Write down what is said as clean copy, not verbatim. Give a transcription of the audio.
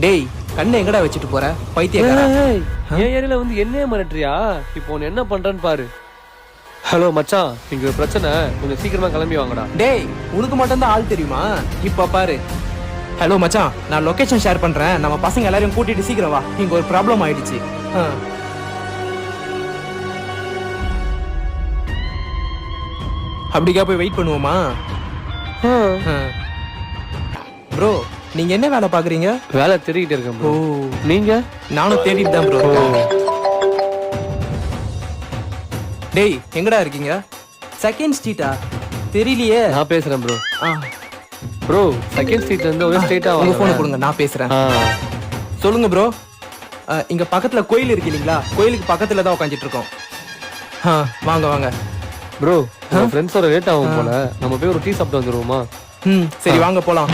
டேய் கண்ணை எங்கடா வச்சுட்டு போற பைத்தியக்காரா? என் ஏரியால வந்து என்னையே மிரட்டுறியா? இப்போ உன்னை என்ன பண்றேன்னு பாரு. ஹலோ மச்சான், இங்க ஒரு பிரச்சனை, கொஞ்சம் சீக்கிரமா கிளம்பி வாங்கடா. டேய் உனக்கு மட்டும் தான் ஆள் தெரியுமா? இப்ப பாரு. ஹலோ மச்சான், நான் லொகேஷன் ஷேர் பண்றேன், நம்ம பசங்க எல்லாரையும் கூட்டிட்டு சீக்கிரம் வா, இங்க ஒரு ப்ராப்ளம் ஆயிடுச்சு. அப்படிக்கா போய் வெயிட் பண்ணுவோமா? ப்ரோ நீங்க என்ன வேலை பாக்குறீங்க? வேலை தேடிக்கிட்டு இருக்கேன் ப்ரோ. நீங்க? நானும் தேடிட்டு தான் ப்ரோ இருக்கேன். டேய் எங்கடா இருக்கீங்க? செகண்ட் ஸ்ட்ரீட்டா? தெரியலையே. நான் பேசுறேன் ப்ரோ. ப்ரோ செகண்ட் ஸ்ட்ரீட்ல இருந்து ஒரே ஸ்ட்ரைட்டா உங்க வாங்க. போன் கொடுங்க, நான் பேசுறேன். சொல்லுங்க ப்ரோ. இங்க பக்கத்துல கோயில் இருக்கு இல்லீங்களா? கோயிலுக்கு பக்கத்துல தான் உட்காந்துட்டு இருக்கோம். வாங்க வாங்க. ப்ரோ நம்ம ஃப்ரெண்ட்ஸோட லேட் ஆகும் போல, நம்ம போய் ஒரு டீ சாப்பிட்டு வந்துருவோமா? சரி வாங்க போலாம்.